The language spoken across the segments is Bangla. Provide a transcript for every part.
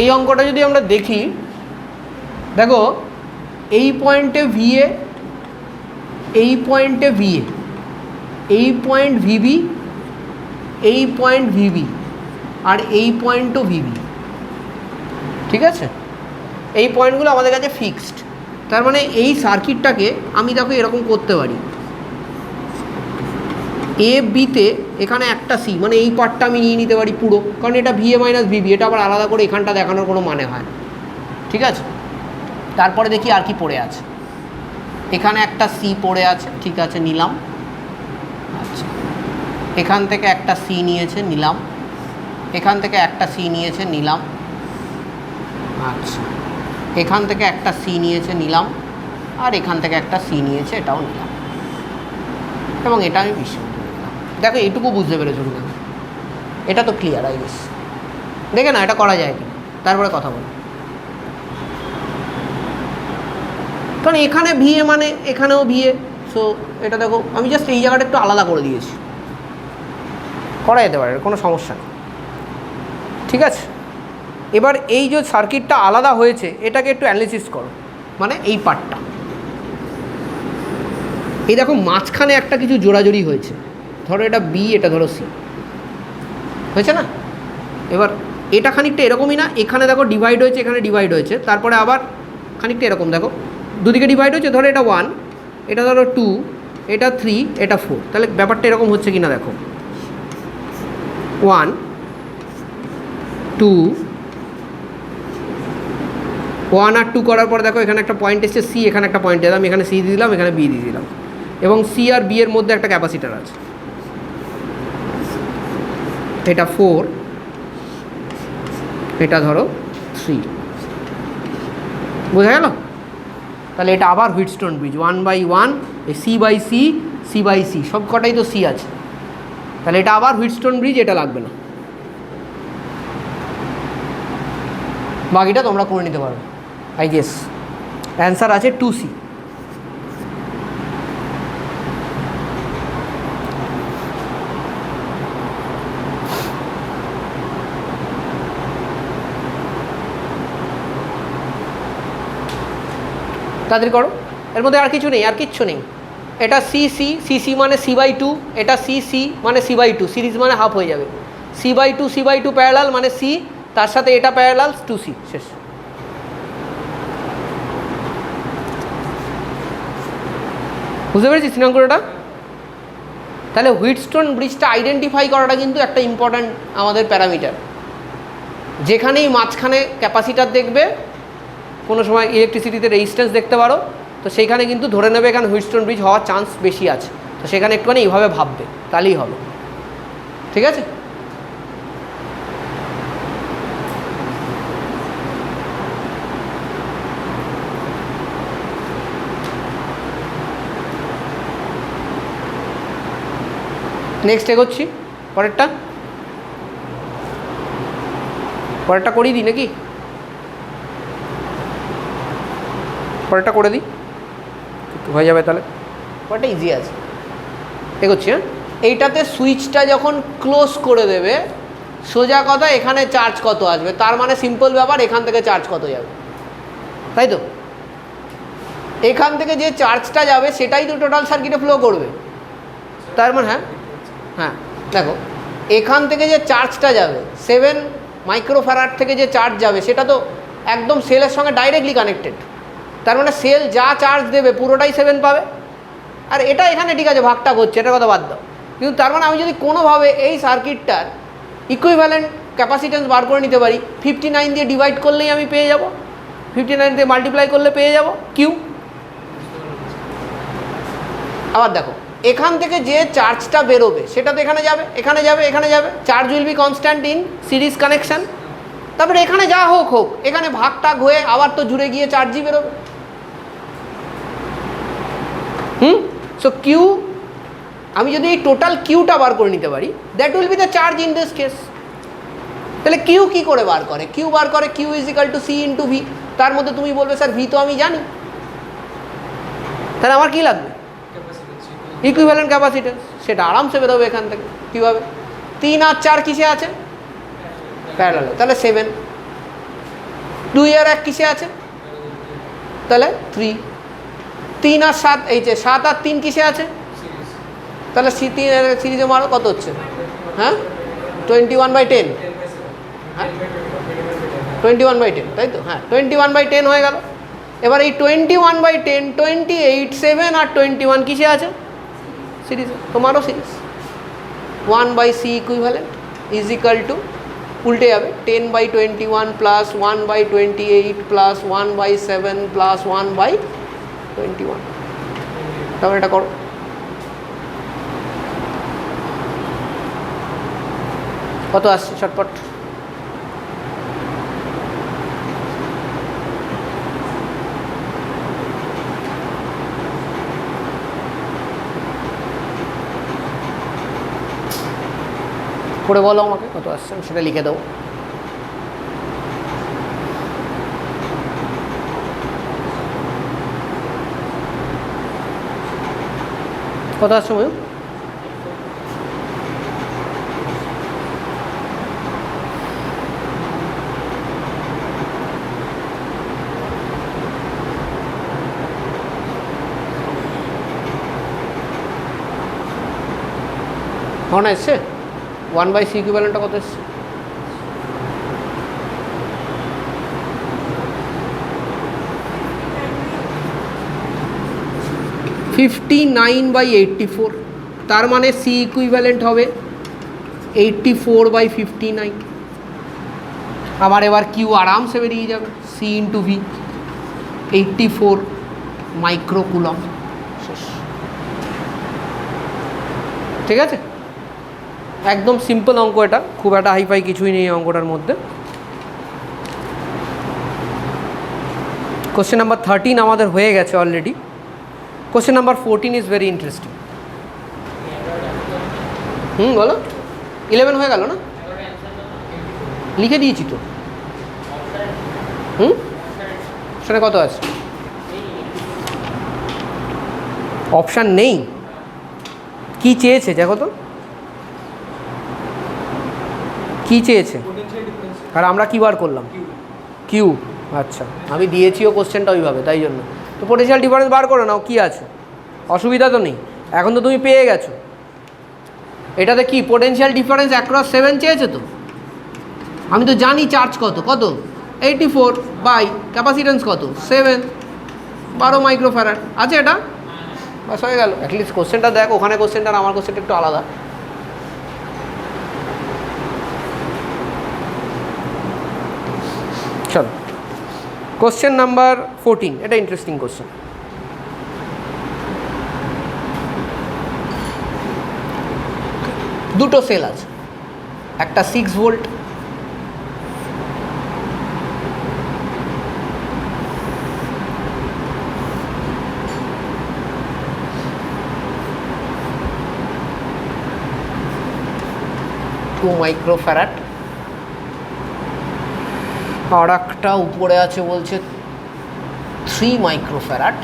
এই অঙ্কটা যদি আমরা দেখি, দেখো এই পয়েন্টে ভিএ, এই পয়েন্টে ভিএ, এই পয়েন্ট ভিবি, এই পয়েন্ট ভিবি, আর এই পয়েন্টও ভিবি, ঠিক আছে? এই পয়েন্টগুলো আমাদের কাছে ফিক্সড। তার মানে এই সার্কিটটাকে আমি দেখো এরকম করতে পারি, এ বিতে এখানে একটা সি, মানে এই পার্টটা আমি নিয়ে নিতে পারি পুরো, কারণ এটা ভিএ মাইনাস ভিবি, এটা আবার আলাদা করে এখানটা দেখানোর কোনো মানে হয়, ঠিক আছে? তারপরে দেখি আর কি পড়ে আছে। এখানে একটা সি পড়ে আছে, ঠিক আছে, নিলাম। আচ্ছা, এখান থেকে একটা সি নিয়েছে, নিলাম। এখান থেকে একটা সি নিয়েছে, নিলাম। আচ্ছা, এখান থেকে একটা সি নিয়েছে, নিলাম। আর এখান থেকে একটা সি নিয়েছে, এটাও নিলাম, এবং এটা আমি বিশ্বাস নিলাম। দেখো এইটুকু বুঝতে পেরেছো কিনা? এটা তো ক্লিয়ার, আই গেস। দেখে না এটা করা যায় কিনা, তারপরে কথা বলো। কারণ এখানে ভিএ মানে এখানেও ভিএ, সো এটা দেখো আমি জাস্ট এই জায়গাটা একটু আলাদা করে দিয়েছি, করা যেতে পারে, কোনো সমস্যা নেই, ঠিক আছে? এবার এই যে সার্কিটটা আলাদা হয়েছে এটাকে একটু অ্যানালিসিস করো, মানে এই পার্টটা। এই দেখো মাঝখানে একটা কিছু জোড়াজোড়ি হয়েছে, ধরো এটা বি, এটা ধরো সি, হয়েছে না? এবার এটা খানিকটা এরকমই না, এখানে দেখো ডিভাইড হয়েছে, এখানে ডিভাইড হয়েছে, তারপরে আবার খানিকটা এরকম, দেখো দুদিকে ডিভাইড হয়েছে, ধরো এটা 1, এটা ধরো 2, এটা 3, এটা 4, তাহলে ব্যাপারটা এরকম হচ্ছে কি না দেখো, 1 2, 1 আর 2 করার পর দেখো এখানে একটা পয়েন্ট এসছে সি, এখানে একটা পয়েন্ট দিলাম, এখানে সি দিয়ে দিলাম, এখানে বি দিয়ে দিলাম, এবং সি আর বি এর মধ্যে একটা ক্যাপাসিটার আছে, এটা 4, এটা ধরো 3, বোঝা গেল? তাহলে এটা আবার হুইটস্টোন ব্রিজ, 1/1, এই C by C, C by C, সব কটাই তো সি আছে, তাহলে এটা আবার হুইটস্টোন ব্রিজ, এটা লাগবে না, বাকিটা তোমরা করে নিতে পারো। আই গেস অ্যান্সার আছে 2C। তাড়াতাড়ি করো, এর মধ্যে আর কিছু নেই, আর কিচ্ছু নেই। এটা সি সি, সি সি মানে C/2, এটা সি সি মানে C/2, সিরিজ মানে হাফ হয়ে যাবে, C/2 C/2 প্যারালাল মানে সি, তার সাথে এটা প্যারালাল 2C, শেষ। বুঝতে পেরেছি শ্রীরামপুরটা? তাহলে হুইটস্টোন ব্রিজটা আইডেন্টিফাই করাটা কিন্তু একটা ইম্পর্ট্যান্ট আমাদের প্যারামিটার। যেখানেই মাঝখানে ক্যাপাসিটার দেখবে, কোনো সময় ইলেকট্রিসিটিতে রেজিস্ট্যান্স দেখতে পারো, তো সেইখানে কিন্তু ধরে নেবে এখানে হুইটস্টোন ব্রিজ হওয়ার চান্স বেশি আছে, তো সেখানে একটুখানি এইভাবে ভাববে, তাহলেই হবে, ঠিক আছে? নেক্সট এগোচ্ছি, পরেরটা করিয়ে দিই নাকি? পরেরটা করে দিই, হয়ে যাবে তাহলে, পরেরটা ইজি আছে। এগোচ্ছি, হ্যাঁ? এইটাতে সুইচটা যখন ক্লোজ করে দেবে, সোজা কথা এখানে চার্জ কত আসবে, তার মানে সিম্পল ব্যাপার, এখান থেকে চার্জ কত যাবে, তাই তো? এখান থেকে যে চার্জটা যাবে সেটাই তো টোটাল সার্কিটে ফ্লো করবে, তার মানে হ্যাঁ দেখো এখান থেকে যে চার্জটা যাবে 7 মাইক্রোফ্যারাড থেকে যে চার্জ যাবে সেটা তো একদম সেলের সঙ্গে ডাইরেক্টলি কানেক্টেড, তার মানে সেল যা চার্জ দেবে পুরোটাই 7 পাবে। আর এটা এখানে ঠিক আছে ভাগটা করছে, এটার কথা বাদ দাও, কিন্তু তার মানে আমি যদি কোনোভাবে এই সার্কিটটার ইকুইভ্যালেন্ট ক্যাপাসিটেন্স বার করে নিতে পারি, 59 দিয়ে ডিভাইড করলেই আমি পেয়ে যাব, 59 দিয়ে মাল্টিপ্লাই করলে পেয়ে যাব কিউ। আবার দেখো এখান থেকে যে চার্জটা বেরোবে সেটা তো এখানে যাবে, এখানে যাবে, এখানে যাবে, charge will be constant in series connection, তারপরে এখানে যা হোক হোক, এখানে ভাগটাগ হয়ে আবার তো জুড়ে গিয়ে চার্জই বেরোবে। সো কিউ, আমি যদি এই টোটাল কিউটা বার করে নিতে পারি, that will be the charge in this case. তাহলে কিউ কী করে বার করে? কিউ বার করে Q is equal to C into V. তার মধ্যে তুমি বলবে স্যার ভি তো আমি জানি, তাহলে আমার কী লাগবে? ইকুইভ্যালেন্ট ক্যাপাসিটেন্স, সেটা আরামসে বেরোবে এখান থেকে। কীভাবে? 3 আর 4 কিসে আছে? প্যারালালে, তাহলে 7। 2 আর 1 কিসে আছে? তাহলে 3। 3 আর 7, এই যে 7 আর 3 কিসে আছে? তাহলে সিরিজে মারো, কত হচ্ছে? হ্যাঁ 21/10। হ্যাঁ 21/10, তাই তো? হ্যাঁ 21/10 হয়ে গেল। এবার এই 21/10, 28, 7 আর 21 কিসে আছে? সিরিজে। তো মারো series. 1/c equivalent is equal two, উল্টে যাবে, 10/21 প্লাস 1/28 প্লাস 1/7 প্লাস 1/21। তারপর এটা করো। কত আসছে চটপট? পড়ে বলো আমাকে কত আসছে, আমি সেটা লিখে দেবো। কত আসছে ময়ূর? না এসছে 1/c ইকুইভ্যালেন্টটা কত এসছে? (59/84). তার মানে c ইকুইভ্যালেন্ট হবে 84/59। আমার এবার কিউ আরামসে বেরিয়ে যাবে, c ইন্টু ভি, 84 মাইক্রোকুলম। শেষ। ঠিক আছে, একদম সিম্পল অঙ্ক এটা, খুব একটা হাইফাই কিছুই নেই অঙ্কটার মধ্যে। কোশ্চেন নাম্বার 13 আমাদের হয়ে গেছে already. Question number 14 is very interesting. বলো। 11 হয়ে গেল না? লিখে দিয়েছি তো। সেটা কত আছে? অপশান নেই? কি চেয়েছে দেখো তো, কি চেয়েছে? আর আমরা কি বার করলাম? কিউ। আচ্ছা, আমি দিয়েছিও কোশ্চেনটা ওইভাবে, তাই জন্য তো পোটেনশিয়াল ডিফারেন্স বার করে নাও, কি আছে, অসুবিধা তো নেই। এখন তো তুমি পেয়ে গেছো। এটাতে কি পোটেনশিয়াল ডিফারেন্স অ্যাক্রস 7 চেয়েছে তো, আমি তো জানি চার্জ কত, 84 বাই ক্যাপাসিটেন্স কত 7, 12 মাইক্রোফ্যারাড আছে। এটা বাস হয়ে গেল। অ্যাটলিস্ট কোশ্চেনটা দেখ, ওখানে কোশ্চেনটা আর আমার কোশ্চেনটা একটু আলাদা। চলো কোশ্চেন নাম্বার 14, এটা ইন্টারেস্টিং কোশ্চেন। দুটো সেল আছে, একটা 6 ভোল্ট, মাইক্রোফ্যারাড, আর একটা উপরে আছে বলছে 3 মাইক্রোফ্যারাড।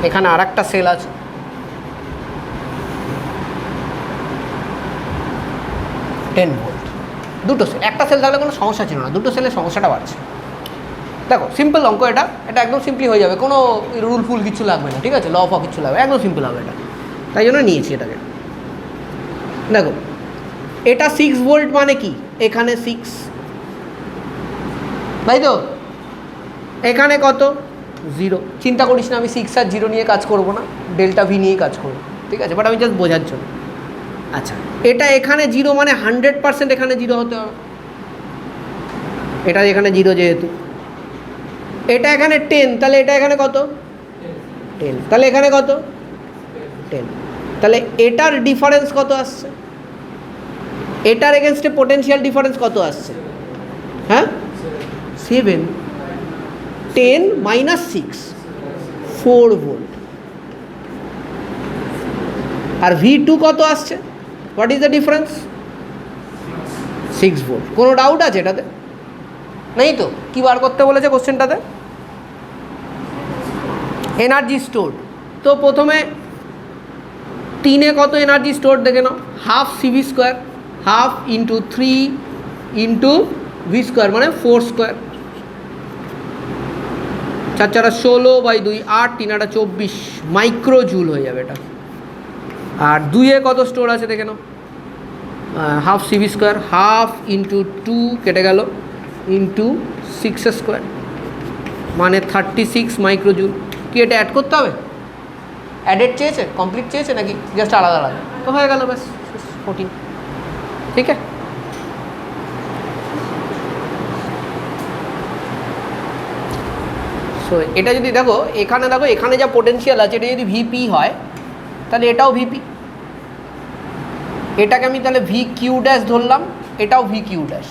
এখানে আর একটা সেল আছে, টেন ভোল্ট। দুটো সেল, একটা সেল থাকলে কোনো সমস্যা ছিল না, দুটো সেলের সমস্যাটা বাড়ছে। দেখো সিম্পল অঙ্ক এটা, এটা একদম সিম্পলি হয়ে যাবে, কোনো রুল ফুল কিছু লাগবে না, ঠিক আছে, ল ফ কিছু লাগবে, একদম সিম্পল হবে এটা, তাই জন্য নিয়েছি এটাকে। দেখো এটা 6 ভোল্ট মানে কি, এখানে 6, তাই তো, এখানে কত 0। চিন্তা করিস না, আমি 6 আর 0 নিয়ে কাজ করব না, ডেল্টা ভি নিয়েই কাজ করব, ঠিক আছে, বাট আমি জাস্ট বোঝার জন্য। আচ্ছা, এটা এখানে 0 মানে 100% এখানে 0 হতে হবে, এটা এখানে 0 যেহেতু, এটা এখানে 10, তাহলে এটা এখানে কত 10, তাহলে এখানে কত 10, তাহলে এটার ডিফারেন্স কত আসছে, এটার এগেনস্টে পোটেনশিয়াল ডিফারেন্স কত আসছে, হ্যাঁ 7, 10 মাইনাস 6, 4 ভোল্ট। আর V2 কত আসছে, what is the difference, 6 volt. কোনো ডাউট আছে এটাতে? নেই তো? কী বার করতে বলেছে কোশ্চেনটাতে? Energy store. তো প্রথমে 3-এ কত এনার্জি স্টোর দেখে নাও, half CV², half into 3 into V square মানে 4 স্কোয়ার, 4 4 16 বাই 2 8, 3 8 24 মাইক্রো জুল হয়ে যাবে এটা। আর 2-এ কত স্টোর আছে দেখে নাও, half CV square, half into 2 কেটে গেল ইন্টু 6 স্কোয়ার মানে 36 মাইক্রো জুল। কি এটা অ্যাড করতে হবে? অ্যাডেড চেয়েছে, কমপ্লিট চেয়েছে নাকি জাস্ট আলাদা আলাদা? তো হয়ে গেল ব্যাস 14। ঠিক আছে, সো এটা যদি দেখো এখানে যা পোটেনশিয়াল আছে এটা যদি ভিপি হয় তাহলে এটাও ভিপি, এটাকে আমি তাহলে ভি কিউ ড্যাশ ধরলাম, এটাও ভি কিউ ড্যাশ।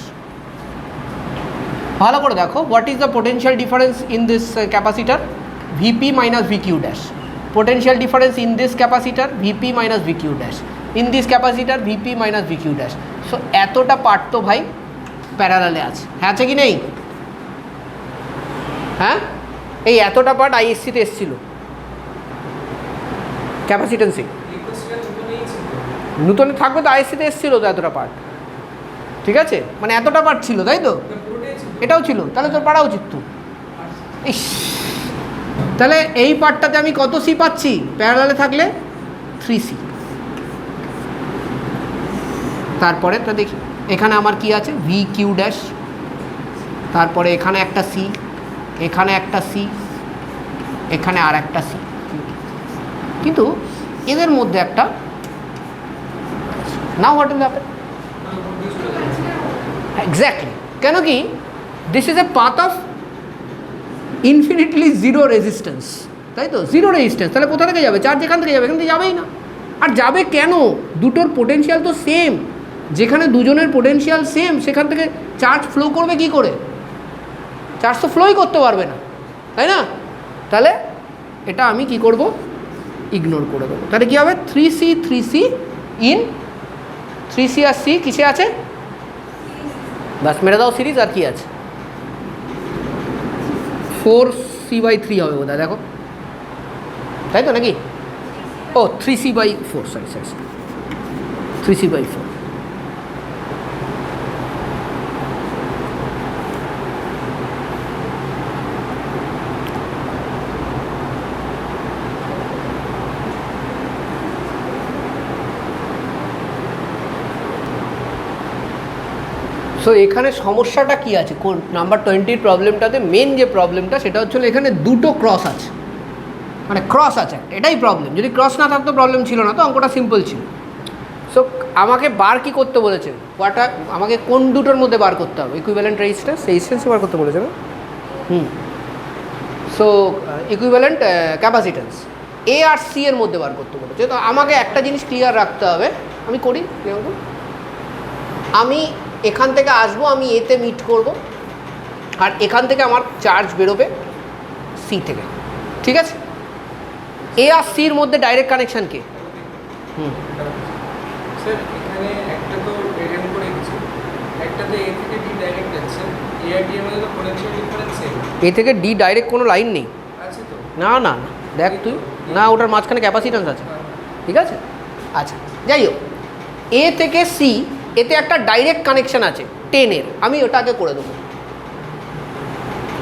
ভালো করে দেখো, what is the potential difference in this capacitor? VP minus V Q dash. Potential difference in this capacitor VP minus V Q dash, in this capacitor VP minus V Q dash. So এতটা পার্ট তো ভাই প্যারালালে আছে, হ্যাঁ আছে কি নেই? হ্যাঁ, এই এতটা পার্ট আইএসসিতে এসেছিল ক্যাপাসিটেন্সে, নূতনে থাকবে তো আইএসসিতে এসেছিলো তো এতটা পার্ট। ঠিক আছে, মানে এতটা পার্ট ছিল তাই তো, এটাও ছিল, তাহলে তোর পারা উচিত তো। ইস, তাহলে এই পার্টটাতে আমি কত সি পাচ্ছি প্যারালালে থাকলে? 3C। তারপরে তো দেখি এখানে আমার কি আছে, ভি কিউ ড্যাশ, তারপরে এখানে একটা সি, এখানে একটা সি, এখানে আর একটা সি, কিন্তু এদের মধ্যে একটা now what will happen exactly, কেন কি this is a path of infinitely zero resistance, তাই তো? জিরো রেজিস্ট্যান্স, তাহলে কোথা থেকে যাবে? চার্জ যেখান থেকে যাবে এখান থেকে যাবেই না। আর যাবে কেন? দুটোর পোটেনশিয়াল তো সেম, যেখানে দুজনের পোটেনশিয়াল সেম সেখান থেকে চার্জ ফ্লো করবে কি করে? চার্জ তো ফ্লোই করতে পারবে না, তাই না? তাহলে এটা আমি কি করব? ইগনোর করে দেবো। তাহলে কী হবে? 3C in 3C R C কিসে আছে? বাস মেরে দাও সিরিজ, আর কি আছে? 4C/3 হবে বোধহয়, দেখো তাই তো নাকি? ও 3C/4, সরি 3C/4। সো এখানে সমস্যাটা কি আছে? কোন নাম্বার 20 প্রবলেমটাতে মেন যে প্রবলেমটা সেটা হচ্ছে এখানে দুটো ক্রস আছে, মানে ক্রস আছে, এটাই প্রবলেম। যদি ক্রস না থাকতো প্রবলেম ছিল না, তো অঙ্কটা সিম্পল ছিল। সো আমাকে বার কি করতে বলেছে? আমাকে কোন দুটোর মধ্যে বার করতে হবে? ইকুইভ্যালেন্ট রেজিস্ট্যান্সই বার করতে বলেছে না? সো ইকুইভ্যালেন্ট ক্যাপাসিট্যান্স এ আর সি এর মধ্যে বার করতে বলেছে। তো আমাকে একটা জিনিস ক্লিয়ার রাখতে হবে, আমি করি, আমি এখান থেকে আসবো, আমি এতে মিট করব, আর এখান থেকে আমার চার্জ বেরোবে সি থেকে, ঠিক আছে? এ আর সির মধ্যে ডাইরেক্ট কানেকশান কে? স্যার এখানে একটা তো রেডিয়ান করে গেছে, একটাতে এ থেকে ডি ডাইরেক্ট যাচ্ছে, এ আর ডি এর মধ্যে তো পোটেনশিয়াল ডিফারেন্স সেম। এ থেকে ডি ডাইরেক্ট কোনো লাইন নেই, আছে তো? না না না, দেখ তুই, না ওটার মাঝখানে ক্যাপাসিট্যান্স আছে, ঠিক আছে? আচ্ছা যাই হোক, এ থেকে সি এতে একটা ডাইরেক্ট কানেকশান আছে 10-এর, আমি ওটাকে করে দেবো।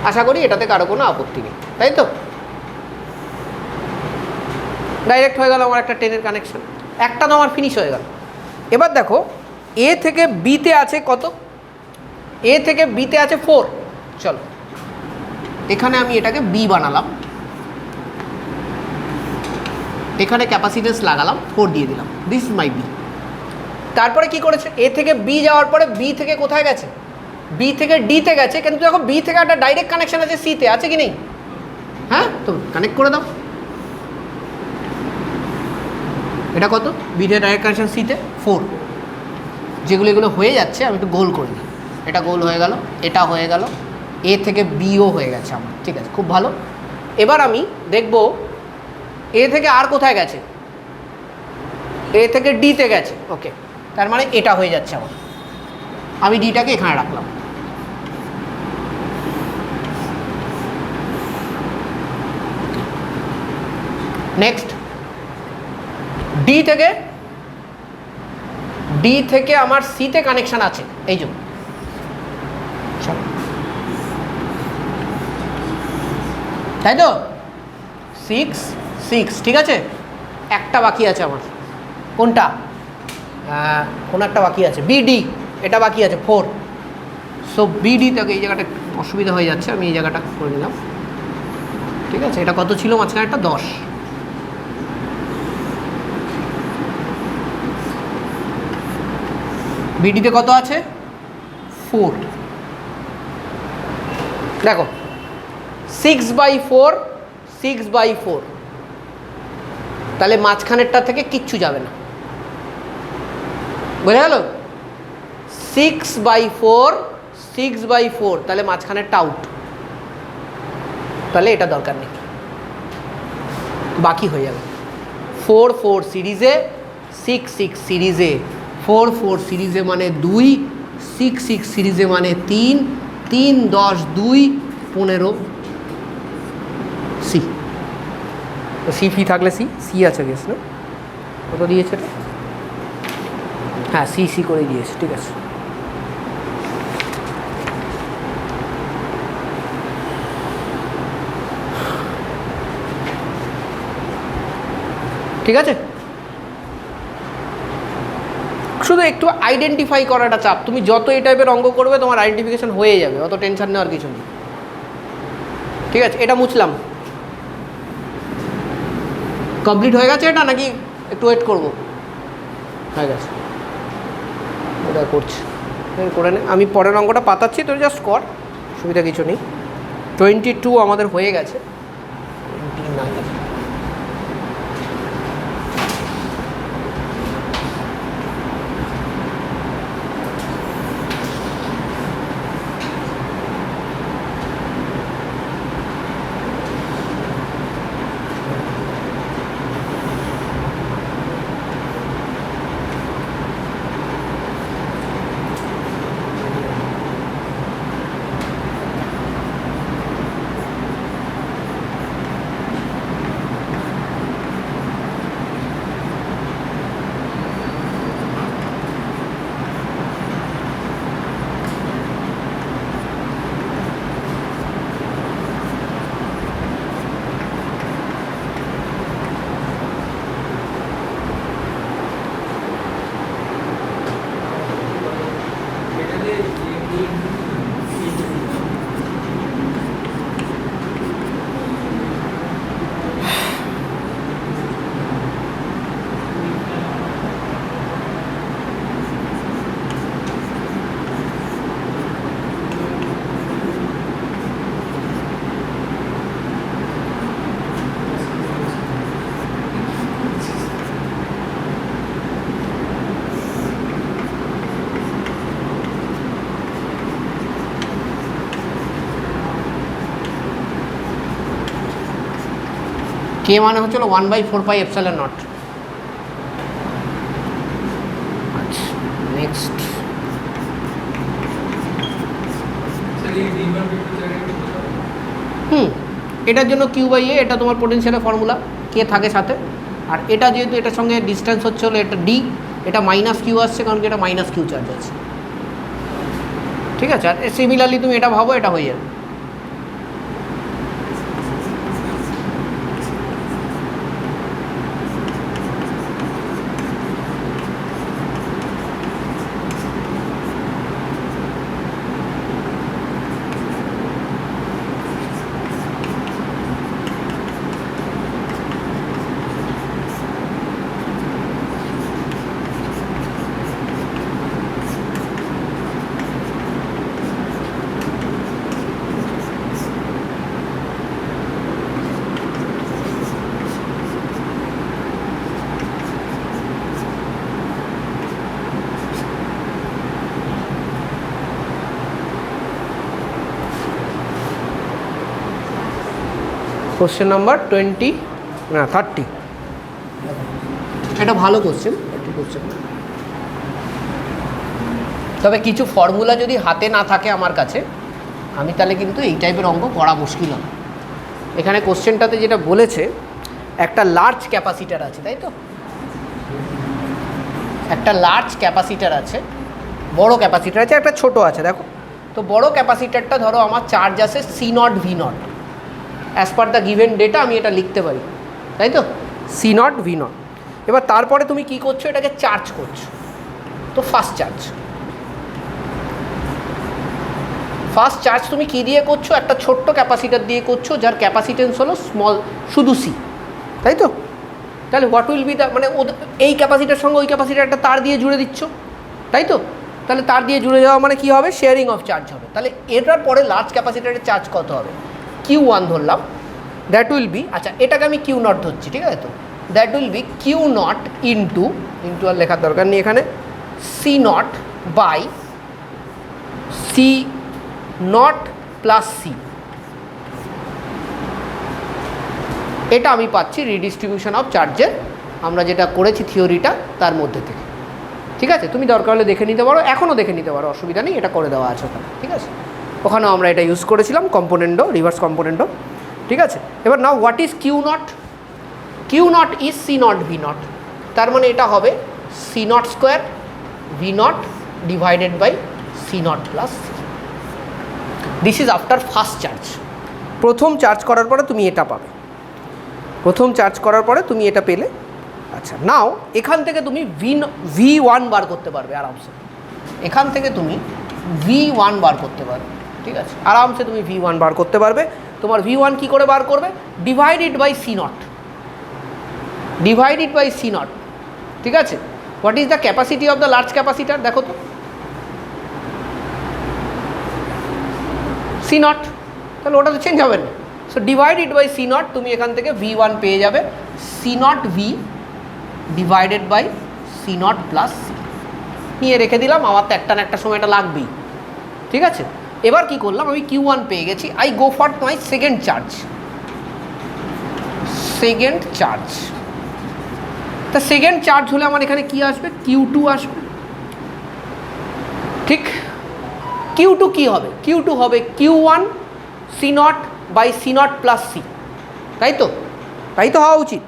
আশা করি এটাতে কারো কোনো আপত্তি নেই, তাই তো? ডাইরেক্ট হয়ে গেল আমার একটা 10-এর কানেকশান, একটা তো আমার ফিনিশ হয়ে গেল। এবার দেখো এ থেকে বিতে আছে কত? এ থেকে বিতে আছে 4। চলো এখানে আমি এটাকে বি বানালাম, এখানে ক্যাপাসিটেন্স লাগালাম, 4 দিয়ে দিলাম, দিস ইজ মাই বি। তারপরে কি করেছে? এ থেকে বি যাওয়ার পরে বি থেকে কোথায় গেছে? বি থেকে ডিতে গেছে, কিন্তু দেখো বি থেকে একটা ডাইরেক্ট কানেকশান আছে সিতে, আছে কি নেই? হ্যাঁ, তো কানেক্ট করে দাও। এটা কত? বি থেকে ডাইরেক্ট কানেকশান সিতে 4। যেগুলো এগুলো হয়ে যাচ্ছে আমি একটু গোল করে দিই, এটা গোল হয়ে গেল, এটা হয়ে গেল, এ থেকে বিও হয়ে গেছে আমার, ঠিক আছে, খুব ভালো। এবার আমি দেখব এ থেকে আর কোথায় গেছে? এ থেকে ডিতে গেছে, ওকে, তার মানে এটা হয়ে যাচ্ছে আমার, আমি ডিটাকে এখানে রাখলাম। নেক্সট ডি থেকে আমার সিতে কানেকশান আছে, এই জন্য তাই তো 6 6, ঠিক আছে। একটা বাকি আছে আমার, কোনটা? কোন একটা বাকি আছে, বিডি, এটা বাকি আছে 4। সো বিডি থেকে এই জায়গাটা অসুবিধা হয়ে যাচ্ছে, আমি এই জায়গাটা করে নিলাম, ঠিক আছে। এটা কত ছিল মাঝখানে? একটা 10। বিডিতে কত আছে? 4। দেখো 6/4, 6/4, তাহলে মাঝখানেরটা থেকে কিচ্ছু যাবে না, বোঝা গেল? 6/4, 6/4, তাহলে মাঝখানেরটা আউট, তাহলে এটা দরকার নেই, বাকি হয়ে যাবে। 4 4 সিরিজে, 6 6 সিরিজে, 4 4 সিরিজে মানে 2, 6 6 সিরিজে মানে 3, 3 10 2 15 সি। তো সি ফি থাকলে সি সি আছে গেস না, কত দিয়েছে এটা? হ্যাঁ সি সি করে দিয়েছে, ঠিক আছে। ঠিক আছে, শুধু একটু আইডেন্টিফাই করাটা চাপ। তুমি যত এই টাইপের অঙ্ক করবে তোমার আইডেন্টিফিকেশন হয়ে যাবে, অত টেনশন নেওয়ার কিছু নেই, ঠিক আছে। এটা মুছলাম, কমপ্লিট হয়ে গেছে এটা, নাকি একটু ওয়েট করবো? হয়ে গেছে, এটা করছি, করে নে। আমি পরের অঙ্কটা পাতাচ্ছি, তো জাস্ট কর, সুবিধা কিছু নেই। 22 আমাদের হয়ে গেছে, 29। কে মানে হচ্ছিল 1/4πε0। আচ্ছা নেক্সট, এটার জন্য Q/A, এটা তোমার পোটেনশিয়ালের ফর্মুলা, কে থাকে সাথে। আর এটা যেহেতু এটার সঙ্গে ডিস্টেন্স হচ্ছে হলো এটা ডি, এটা -Q আসছে কারণ কি এটা -Q চার্জ আছে, ঠিক আছে। আর সিমিলারলি তুমি এটা ভাবো, এটা হয়ে যাবে। কোশ্চেন নাম্বার 30, এটা ভালো কোশ্চেন, তবে কিছু ফর্মুলা যদি হাতে না থাকে আমার কাছে, আমি তাহলে কিন্তু এই টাইপের অঙ্ক করা মুশকিল হবে। এখানে কোশ্চেনটাতে যেটা বলেছে, একটা লার্জ ক্যাপাসিটার আছে, তাই তো? একটা লার্জ ক্যাপাসিটার আছে, বড় ক্যাপাসিটার আছে, একটা ছোট আছে, দেখো তো। বড় ক্যাপাসিটারটা ধরো আমার চার্জ আছে C0 V0, as per the given data আমি এটা লিখতে পারি, তাই তো, সি নট ভি নট। এবার তারপরে তুমি কি করছো, এটাকে চার্জ করছো। তো ফার্স্ট চার্জ তুমি কি দিয়ে করছো, একটা ছোট্ট ক্যাপাসিটার দিয়ে করছো যার ক্যাপাসিটেন্স হলো স্মল, শুধু সি, তাই তো। তাহলে হোয়াট উইল বি দ্য, মানে এই ক্যাপাসিটার সঙ্গে ওই ক্যাপাসিটার একটা তার দিয়ে জুড়ে দিচ্ছ, তাই তো। তাহলে তার দিয়ে জুড়ে যাওয়া মানে কী হবে, শেয়ারিং অফ চার্জ হবে। তাহলে এটার পরে লার্জ ক্যাপাসিটারের চার্জ কত হবে, Q1 ধরলাম, দ্যাট উইল বি, আচ্ছা এটাকে আমি Q0 ধরছি, ঠিক আছে তো, that will be Q0 into আর লেখার দরকার নেই এখানে, C0 by C0 plus C. এটা আমি পাচ্ছি রিডিস্ট্রিবিউশন অফ চার্জের, আমরা যেটা করেছি থিওরিটা তার মধ্যে থেকে, ঠিক আছে। তুমি দরকার হলে দেখে নিতে পারো, এখনও দেখে নিতে পারো, অসুবিধা নেই, এটা করে দেওয়া আছে ওখানে, ঠিক আছে। ওখানেও আমরা এটা ইউজ করেছিলাম, কম্পোনেন্টও, রিভার্স কম্পোনেন্টও, ঠিক আছে। এবার now what is Q0, Q0 is C0 V0, তার মানে এটা হবে C0 square V0 divided by C0 plus C. This is after first charge. প্রথম চার্জ করার পরে তুমি এটা পাবে, প্রথম চার্জ করার পরে তুমি এটা পেলে। আচ্ছা নাও এখান থেকে তুমি V1 বার করতে পারবে আরামসে, এখান থেকে তুমি V1 বার করতে পারবে, ঠিক আছে, আরামসে তুমি V1 বার করতে পারবে। তোমার V1 কি করে বার করবে, divided by C0, divided by C0, ঠিক আছে। What is the capacity of the large capacitor, দেখো তো C0, তাহলে ওটা তো চেঞ্জ হবে না। সো ডিভাইডেড বাই C0, তুমি এখান থেকে V1 পেয়ে যাবে, C0 V divided by C0 plus C. নিয়ে রেখে দিলাম, আমার তো একটা না একটা সময় এটা লাগবেই, ঠিক আছে। এবার কি করলাম, আমি Q1 পেয়ে গেছি, I go for my second charge, তা সেকেন্ড চার্জ হলে আমার এখানে কি আসবে, Q2 আসবে, ঠিক। Q2 কি হবে, Q2 হবে Q1 C0 by C0 plus C, তাই তো, তাই তো হওয়া উচিত।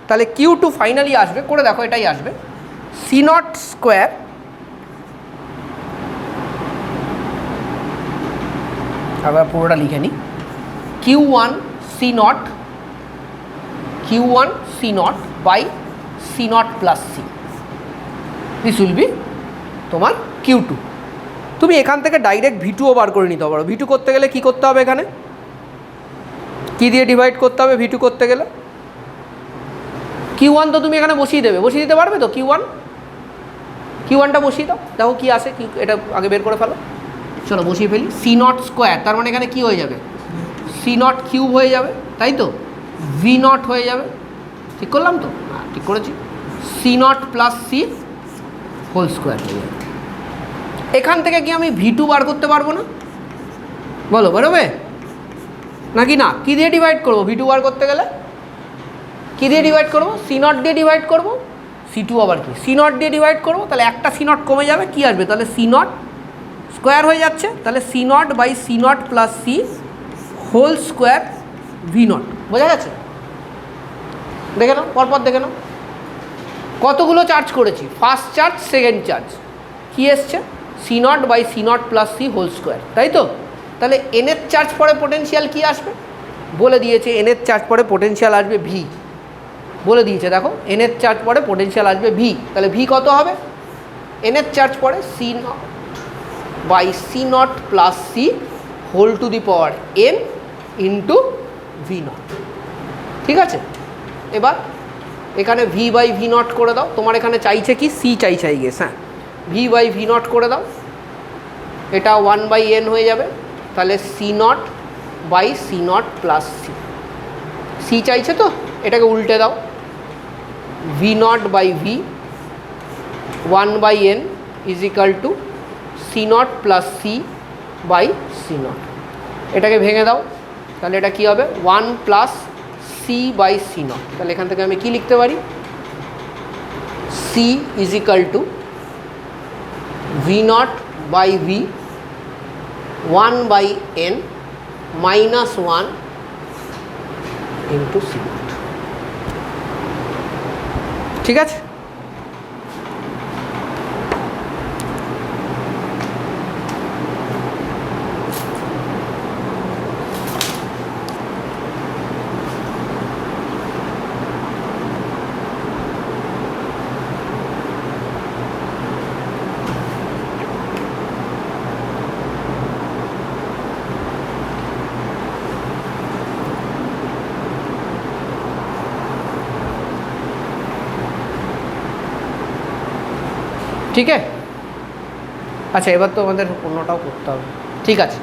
তাহলে Q2 ফাইনালি আসবে, করে দেখো এটাই আসবে, C0 স্কোয়ার আবার পুরোটা লিখে নিই, Q1 C0 by C0 plus C, this will be তোমার Q2। তুমি এখান থেকে ডাইরেক্ট V2ও বার করে নিতে পারো। V2 করতে গেলে কি করতে হবে, এখানে কি দিয়ে ডিভাইড করতে হবে V2 করতে গেলে, Q1 তো তুমি এখানে বসিয়ে দেবে, বসিয়ে দিতে পারবে তো, Q1টা বসিয়ে দাও, দেখো কি আসে, কি এটা আগে বের করে ফেলো, চলো বসিয়ে ফেলি। C0 স্কোয়ার, তার মানে এখানে কি হয়ে যাবে, C0 কিউব হয়ে যাবে, তাই তো, V0 হয়ে যাবে, ঠিক করলাম তো, হ্যাঁ ঠিক করেছি, C0 plus C whole square হয়ে যাবে। এখান থেকে কি আমি V2 বার করতে পারবো না, বলো বেরোবে নাকি না, কী দিয়ে ডিভাইড করবো V2 বার করতে গেলে, কী দিয়ে ডিভাইড করবো, C0 দিয়ে ডিভাইড করবো, C2 আবার কি C0 দিয়ে ডিভাইড করবো, তাহলে একটা C0 কমে যাবে, কি আসবে তাহলে C0 স্কোয়ার হয়ে যাচ্ছে, তাহলে C0 by C0 plus C whole square V0, বোঝা গেছে। দেখে নাও পরপর দেখে নাও, কতগুলো চার্জ করেছি, ফার্স্ট চার্জ সেকেন্ড চার্জ, কী এসছে C0 by C0 plus C whole square, তাই তো। তাহলে এনের চার্জ পরে পোটেনশিয়াল কি আসবে, বলে দিয়েছে এনের চার্জ পরে পোটেনশিয়াল আসবে ভি, বলে দিয়েছে দেখো এনের চার্জ পরে পোটেনশিয়াল আসবে ভি, তাহলে ভি কত হবে, এনের চার্জ পরে C0 by C0 plus C whole to the power n into V0, ঠিক আছে। এবার এখানে V বাই V0 করে দাও, তোমার এখানে চাইছে কি সি চাইছে আই গেস, হ্যাঁ V বাই V0 করে দাও, এটা 1 বাই n হয়ে যাবে, তাহলে C0 by C0 plus C, C চাইছে তো এটাকে উল্টে দাও, V0 by V 1 by n is equal to C0 plus C by C0, এটাকে ভেঙে দাও, তাহলে এটা কী হবে 1 প্লাস সি বাই C0, তাহলে এখান থেকে আমি কি লিখতে পারি, C is equal to V0 by V 1 by n minus 1 into C0, ঠিক আছে। ঠিক আছে। আচ্ছা, এবার তো আমাদের অন্যটাও করতে হবে। ঠিক আছে।